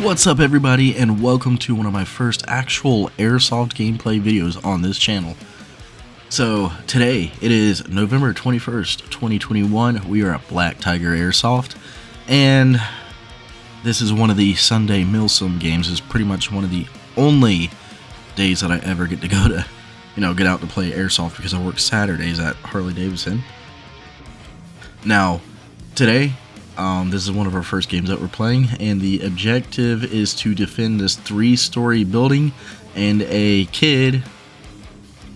What's up everybody, and welcome to one of my first actual Airsoft gameplay videos on this channel. So today it is November 21st, 2021. We are at Black Tiger Airsoft, and this is one of the Sunday Milsim games. It's pretty much one of the only days that I ever get to go to, get out to play Airsoft, because I work Saturdays at Harley Davidson. Now, today, this is one of our first games that we're playing, and the objective is to defend this 3-story building and a kid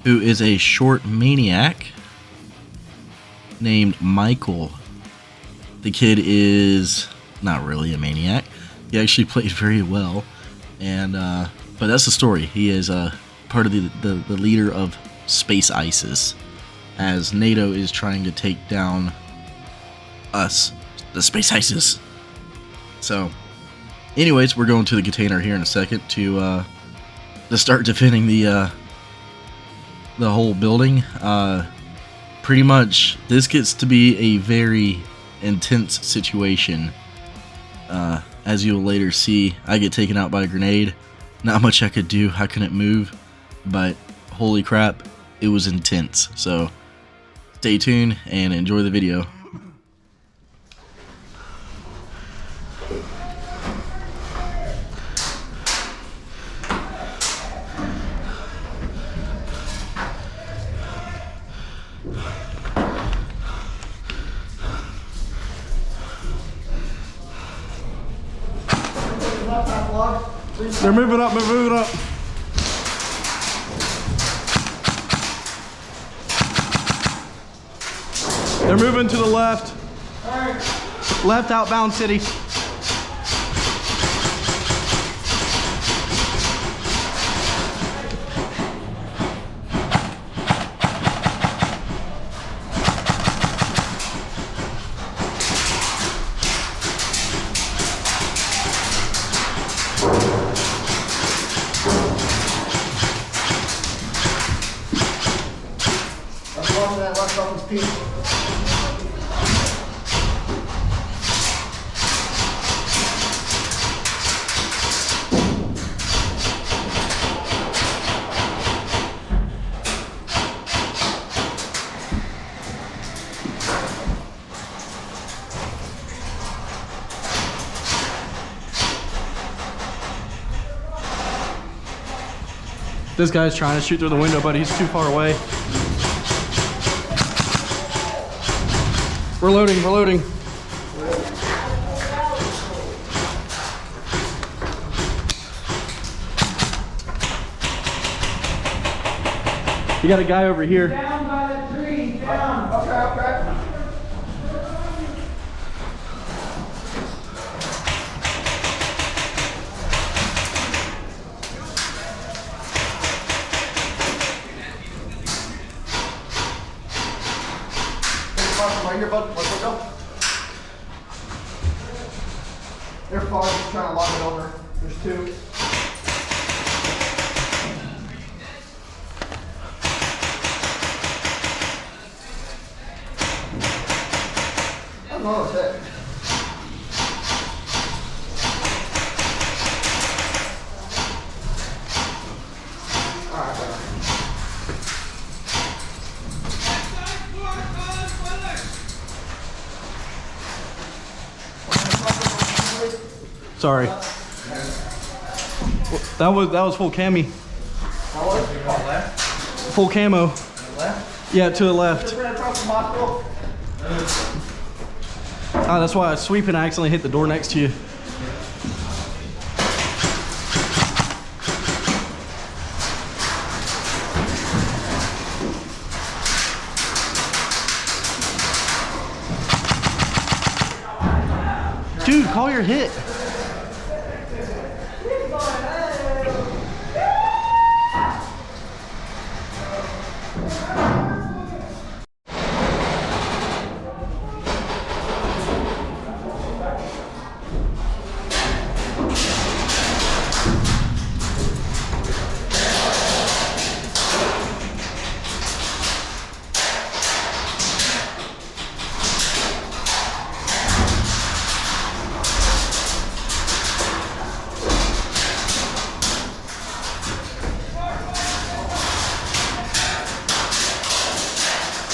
who is a short maniac named Michael. The kid is not really a maniac. He actually played very well, and but that's the story. He is part of the leader of Space ISIS, as NATO is trying to take down us, the Space ISIS. So anyways, we're going to the container here in a second to start defending the whole building. Pretty much this gets to be a very intense situation. As you'll later see, I get taken out by a grenade. Not much I could do. I couldn't move, but holy crap, it was intense. So stay tuned and enjoy the video. They're moving up, they're moving up. They're moving to the left. All right. Left outbound city. This guy's trying to shoot through the window, but he's too far away. We're loading, we're loading. You got a guy over here. Down by the tree, down. Okay. Right here, bud. Let's go. They're far, just trying to lock it over. There's two. I don't know what's it. Sorry. That was full cami. Full camo. Yeah, to the left. That's why I was sweeping. I accidentally hit the door next to you. Dude, call your hit.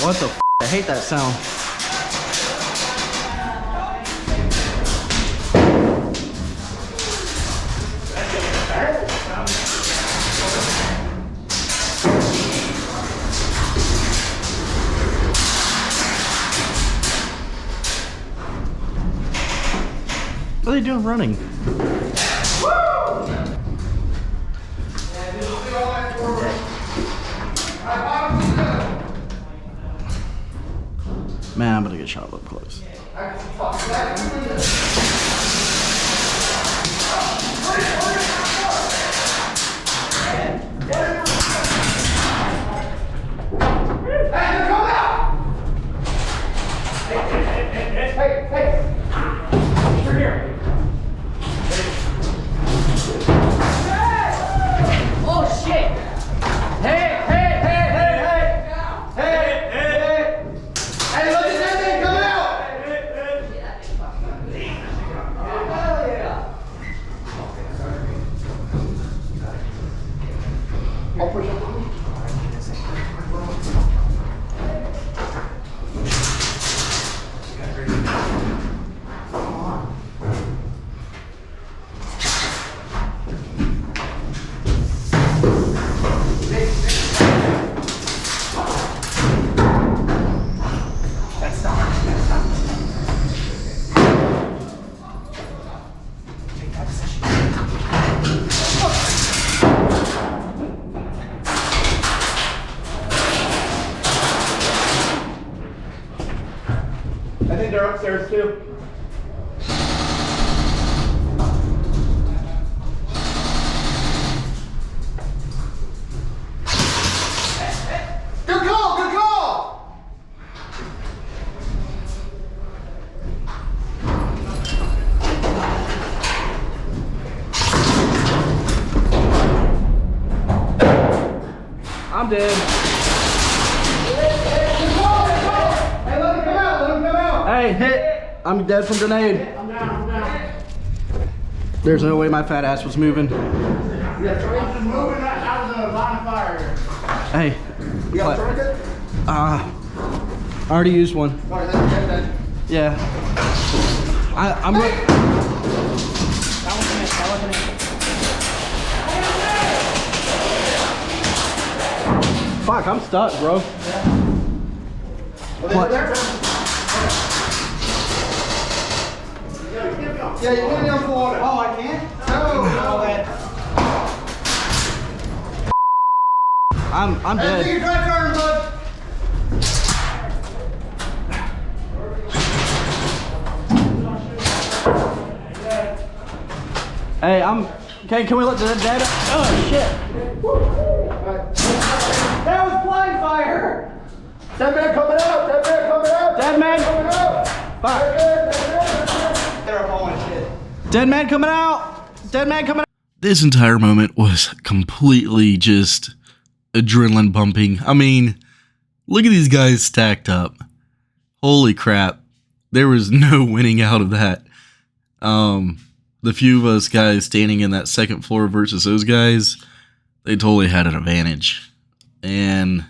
What the f? I hate that sound. What are they doing running? Man, I'm gonna get shot up close. I think they're upstairs too. Good call, good call! I'm dead. Hey, hit! I'm dead from grenade. I'm down. There's no way my fat ass was moving. Yeah, I'm just moving out of the line of fire. Hey. You got a tourniquet? I already used one. Alright, then. Yeah. I'm Fuck, I'm stuck, bro. What? Yeah, you put it down for water. Oh, I can't? No. I'm Hey, dead. you try turn, bud. Hey, okay, can we let the dead? Oh shit. That was blind fire. Dead man coming out. Dead man coming out. Dead man. Coming out. Fuck. They're hauling shit. Dead man coming out. Dead man coming out. This entire moment was completely just adrenaline pumping. I mean, look at these guys stacked up. Holy crap. There was no winning out of that. The few of us guys standing in that second floor versus those guys, they totally had an advantage. And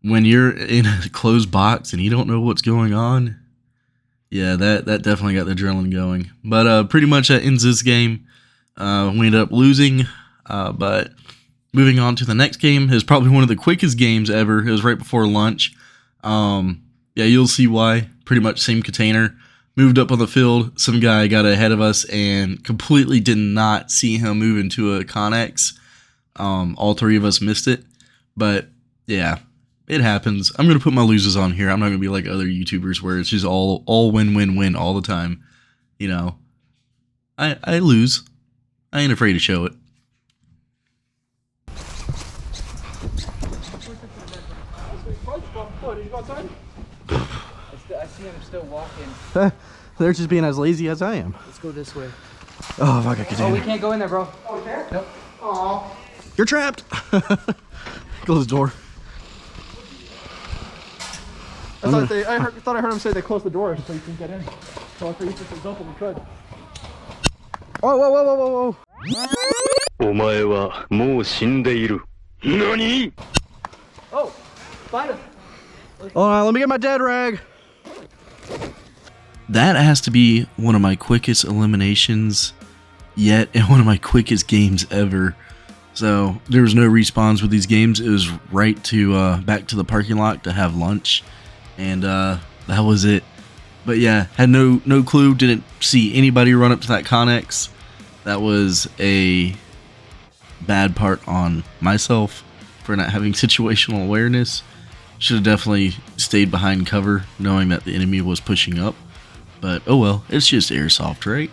when you're in a closed box and you don't know what's going on, yeah, that definitely got the adrenaline going. But pretty much that ends this game. We ended up losing, but moving on to the next game is probably one of the quickest games ever. It was right before lunch. Yeah, you'll see why. Pretty much same container. Moved up on the field. Some guy got ahead of us and completely did not see him move into a Connex. All three of us missed it. But yeah, it happens. I'm going to put my losers on here. I'm not going to be like other YouTubers where it's just all win all the time. You know, I lose. I ain't afraid to show it. I see him still walking. They're just being as lazy as I am. Let's go this way. Oh, fuck, I Oh, can't. we can't go in there, bro. Oh, there? Nope. Aw. You're trapped. Close the door. I thought I heard him say they closed the door so you can get in. So if we use this example, we could. Whoa. お前はもう死んでいる。何？ Oh, find us. Hold on, let me get my dead rag. That has to be one of my quickest eliminations yet and one of my quickest games ever. So there was no respawns with these games. It was right to back to the parking lot to have lunch, and that was it. But yeah, had no clue, didn't see anybody run up to that Connex. That was a bad part on myself for not having situational awareness. Should have definitely stayed behind cover knowing that the enemy was pushing up. But oh well, it's just Airsoft, right?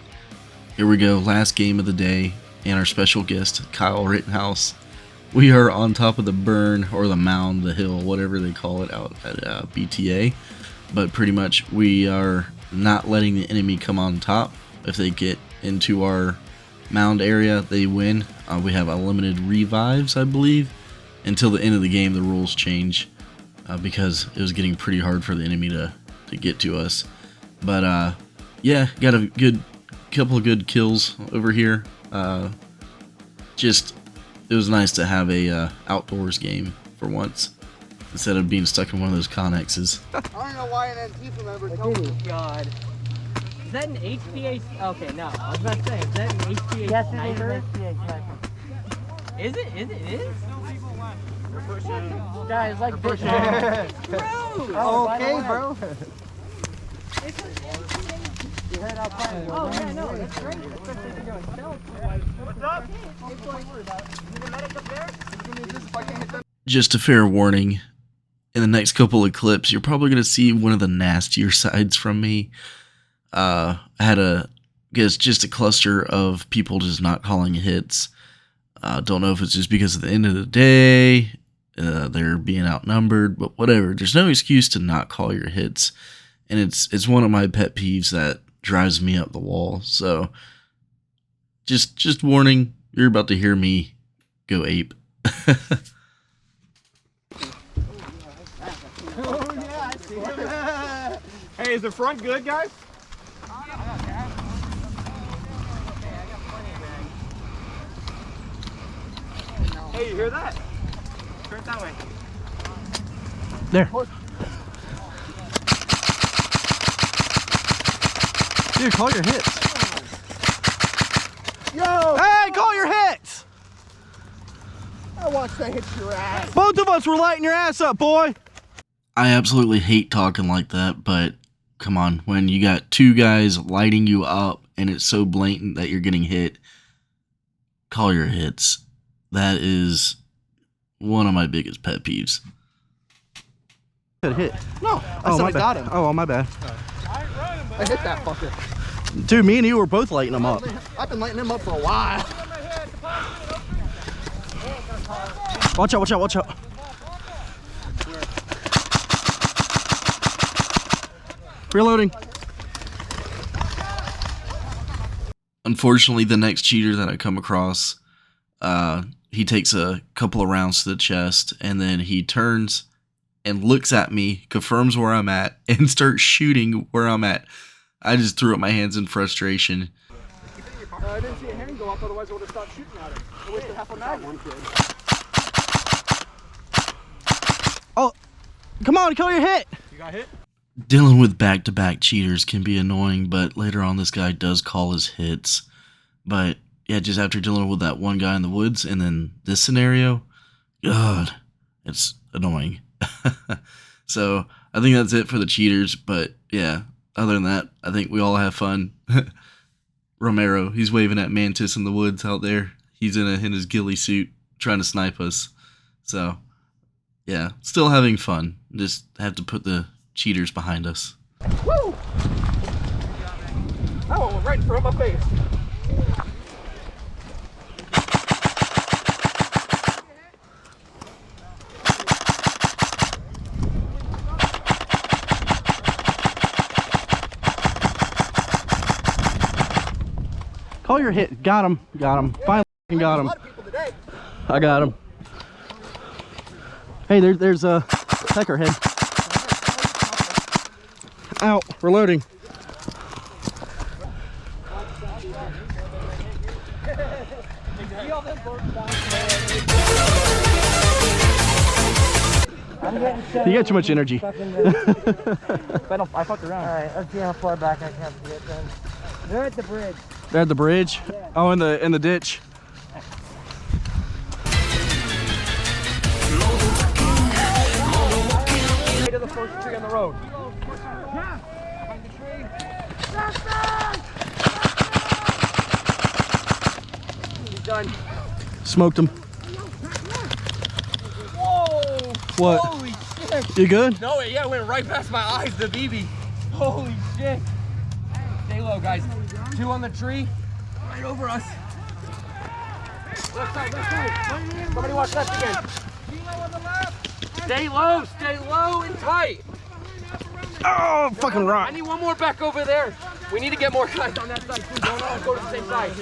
Here we go, last game of the day, and our special guest, Kyle Rittenhouse. We are on top of the burn, or the mound, the hill, whatever they call it out at BTA. But pretty much we are not letting the enemy come on top. If they get into our mound area, they win. We have unlimited revives, I believe. Until the end of the game, the rules change. Because it was getting pretty hard for the enemy to get to us. But yeah, got a couple of good kills over here. It was nice to have a outdoors game for once, instead of being stuck in one of those Connexes. I don't know why an NT member told me. God. Is that an HPA? Okay, no. I was about to say, is that an HPA? Yes, it is an HPA sniper. Is it? Is it? Guys, like this. Oh, okay, bro. Oh, yeah, no, that's great. Especially if you're going stealth. What's up? Just a fair warning, in the next couple of clips, you're probably going to see one of the nastier sides from me. I had just a cluster of people just not calling hits. Don't know if it's just because at the end of the day, they're being outnumbered, but whatever. There's no excuse to not call your hits. And it's one of my pet peeves that drives me up the wall. So just warning, you're about to hear me go ape. Hey, is the front good, guys? Hey, you hear that? Turn it that way. There. Dude, call your hits. Yo! Hey, call your hits! I watched that hit your ass. Both of us were lighting your ass up, boy. I absolutely hate talking like that, but come on, when you got two guys lighting you up and it's so blatant that you're getting hit, call your hits. That is one of my biggest pet peeves. Good hit. No, I said I got him. Oh, my bad. I hit that fucker. Dude, me and you were both lighting them up. I've been lighting him up for a while. Watch out, watch out, watch out. Reloading. Unfortunately, the next cheater that I come across, he takes a couple of rounds to the chest, and then he turns and looks at me, confirms where I'm at, and starts shooting where I'm at. I just threw up my hands in frustration. I didn't see a hand go up, otherwise I would have stopped shooting at him. I wasted half a mag. One kid. Oh, come on, kill your hit. You got hit? Dealing with back-to-back cheaters can be annoying, but later on this guy does call his hits. But yeah, just after dealing with that one guy in the woods and then this scenario, God, it's annoying. So I think that's it for the cheaters, but yeah, other than that, I think we all have fun. Romero, he's waving at Mantis in the woods out there. He's in his ghillie suit trying to snipe us. So yeah, still having fun. Just have to put the cheaters behind us. Woo! That one went right in front of my face. Call your hit. Got him. Got him. Finally got him. I got him. Hey, there's a pecker head. Out. Reloading. You got too much energy. I fucked around. Alright, let's see how far back I can get then. They're at the bridge. They're at the bridge. Oh, in the ditch. To the first tree on the road. He's done. Smoked him. Whoa! What? Holy shit! You good? No, yeah, it went right past my eyes, the BB. Holy shit! Stay low, guys. 2 on the tree, right over us. Left side. Somebody watch left again. Stay low and tight. Oh, fucking rock. I need one more back over there. We need to get more guys on that side too. Don't all go to the same side.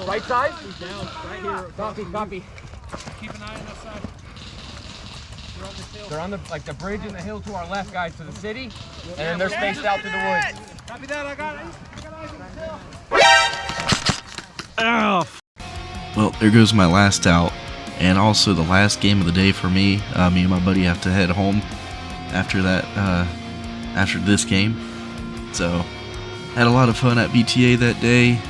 Right side? He's down, right here. Copy. Keep an eye on that side. They're on this hill. They're on the bridge and the hill to our left, guys, to the city. And then they're spaced out to the woods. Copy that, I got it. Oh. Well, there goes my last out, and also the last game of the day for me. Me and my buddy have to head home after that, after this game. So, had a lot of fun at BTA that day.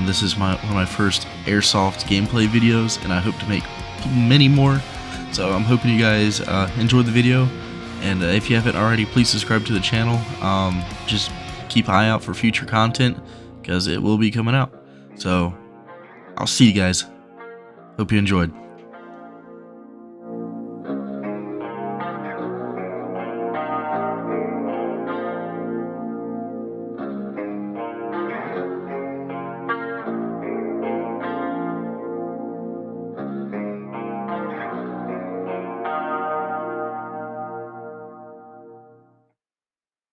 This is one of my first Airsoft gameplay videos, and I hope to make many more. So I'm hoping you guys enjoyed the video, and if you haven't already, please subscribe to the channel. Just keep an eye out for future content, because it will be coming out. So I'll see you guys. Hope you enjoyed.